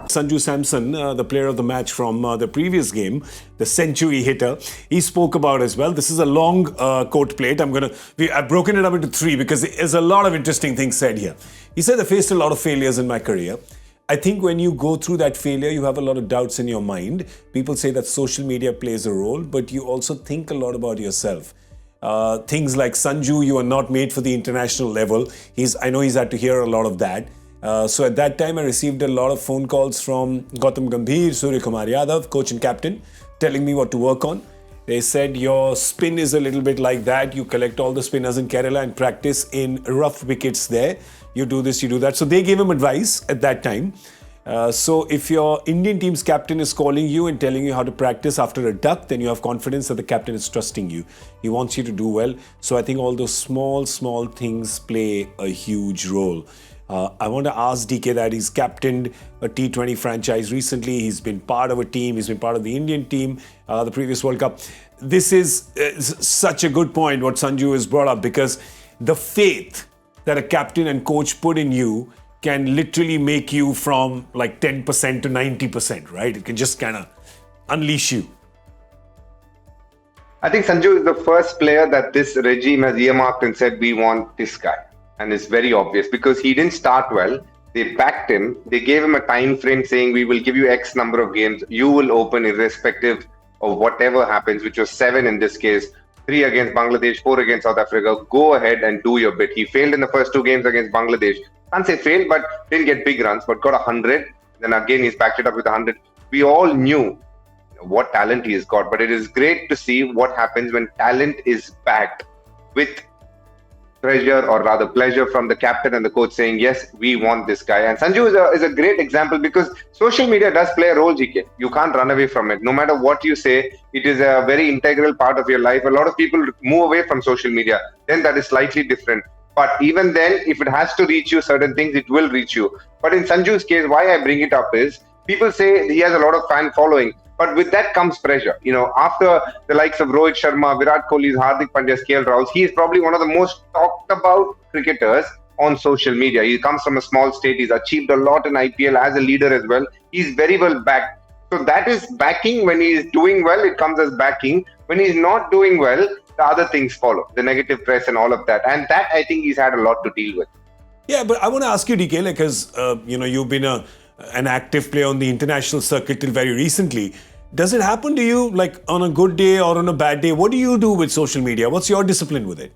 Sanju Samson, the player of the match from the previous game, the century hitter, he spoke about as well. This is a long quote plate. I've broken it up into three because there's a lot of interesting things said here. He said, I faced a lot of failures in my career. I think when you go through that failure, you have a lot of doubts in your mind. People say that social media plays a role, but you also think a lot about yourself. Things like Sanju, you are not made for the international level. I know he's had to hear a lot of that. So at that time, I received a lot of phone calls from Gautam Gambhir, Surya Kumar Yadav, coach and captain, telling me what to work on. They said, your spin is a little bit like that. You collect all the spinners in Kerala and practice in rough wickets there. You do this, you do that. So they gave him advice at that time. So if your Indian team's captain is calling you and telling you how to practice after a duck, then you have confidence that the captain is trusting you. He wants you to do well. So I think all those small things play a huge role. I want to ask DK that he's captained a T20 franchise recently. He's been part of a team. He's been part of the Indian team, the previous World Cup. This is such a good point what Sanju has brought up, because the faith that a captain and coach put in you can literally make you from like 10% to 90%, right? It can just kind of unleash you. I think Sanju is the first player that this regime has earmarked and said, we want this guy. And it's very obvious because he didn't start well. They backed him. They gave him a time frame saying, we will give you X number of games. You will open irrespective of whatever happens, which was 7 in this case. 3 against Bangladesh, 4 against South Africa. Go ahead and do your bit. He failed in the first 2 games against Bangladesh. Can't say failed, but didn't get big runs, but got 100. Then again, he's backed it up with 100. We all knew what talent he has got, but it is great to see what happens when talent is backed with pressure, or rather pleasure, from the captain and the coach saying, yes, we want this guy. And Sanju is a great example, because social media does play a role, GK. You can't run away from it. No matter what you say, it is a very integral part of your life. A lot of people move away from social media. Then that is slightly different. But even then, if it has to reach you certain things, it will reach you. But in Sanju's case, why I bring it up is, people say he has a lot of fan following. But with that comes pressure. You know, after the likes of Rohit Sharma, Virat Kohli's, Hardik Pandya's, KL Rahul, he is probably one of the most talked about cricketers on social media. He comes from a small state. He's achieved a lot in IPL as a leader as well. He's very well backed. So that is backing. When he is doing well, it comes as backing. When he's not doing well, the other things follow, the negative press and all of that. And that, I think, he's had a lot to deal with. Yeah, but I want to ask you, DK, because you've been an active player on the international circuit till very recently. Does it happen to you, like on a good day or on a bad day? What do you do with social media? What's your discipline with it?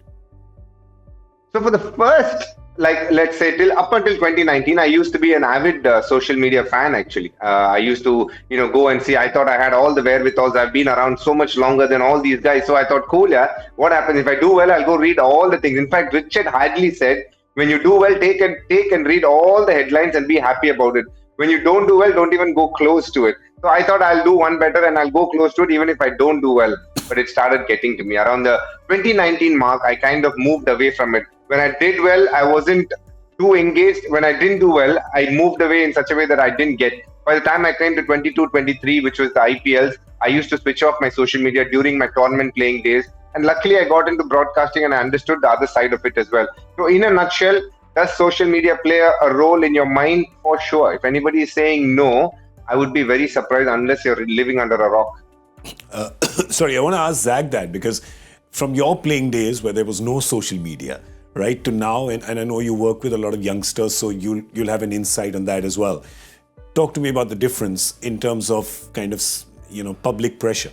So for the first, let's say up until 2019, I used to be an avid social media fan, actually. I used to, go and see. I thought I had all the wherewithals. I've been around so much longer than all these guys. So I thought, cool, yeah, what happens if I do well? I'll go read all the things. In fact, Richard Hadley said, when you do well, take and read all the headlines and be happy about it. When you don't do well, don't even go close to it. So I thought I'll do one better and I'll go close to it even if I don't do well. But it started getting to me. Around the 2019 mark, I kind of moved away from it. When I did well, I wasn't too engaged. When I didn't do well, I moved away in such a way that I didn't get. By the time I came to 22-23, which was the IPLs, I used to switch off my social media during my tournament playing days. And luckily, I got into broadcasting and I understood the other side of it as well. So in a nutshell, does social media play a role in your mind? For sure. If anybody is saying no, I would be very surprised, unless you're living under a rock. Sorry, I want to ask Zach that, because from your playing days where there was no social media, right, to now, and I know you work with a lot of youngsters, so you'll have an insight on that as well. Talk to me about the difference in terms of kind of, public pressure.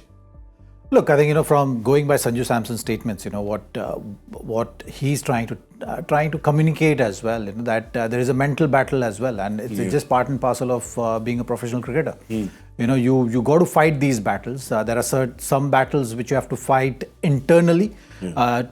Look, I think, from going by Sanju Samson's statements, what he's trying to communicate as well, that there is a mental battle as well, and it's just part and parcel of being a professional cricketer. You got to fight these battles. There are some battles which you have to fight internally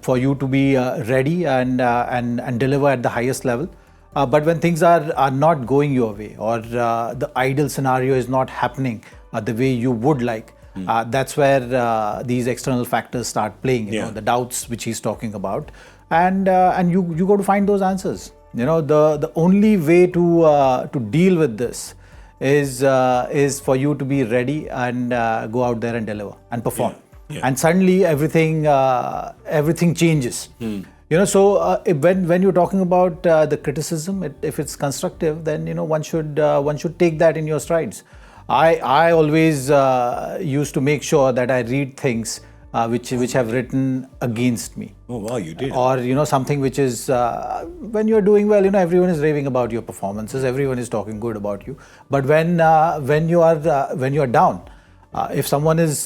for you to be ready and deliver at the highest level. But when things are not going your way, or the ideal scenario is not happening the way you would like, that's where these external factors start playing, the doubts which he's talking about, and you got to find those answers. The only way to deal with this is for you to be ready and go out there and deliver and perform. And suddenly everything changes. So when you're talking about the criticism, if it's constructive, then one should take that in your strides. I always used to make sure that I read things which have written against me. Oh wow, you did. Or something which is when you're doing well, everyone is raving about your performances, everyone is talking good about you. But when you are down, if someone is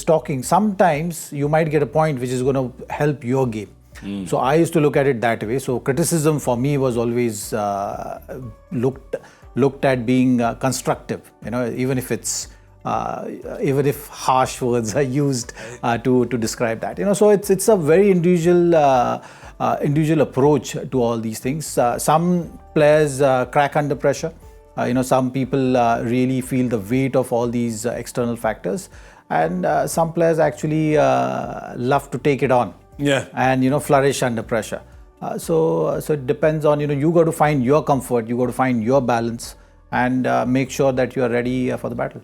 talking, sometimes you might get a point which is going to help your game. So I used to look at it that way. So criticism for me was always looked at being constructive. Even if it's even if harsh words are used to describe that. So it's a very individual approach to all these things. Some players crack under pressure. Some people really feel the weight of all these external factors, and some players actually love to take it on. Yeah. And flourish under pressure. So it depends on you got to find your comfort, you got to find your balance, and make sure that you are ready for the battle.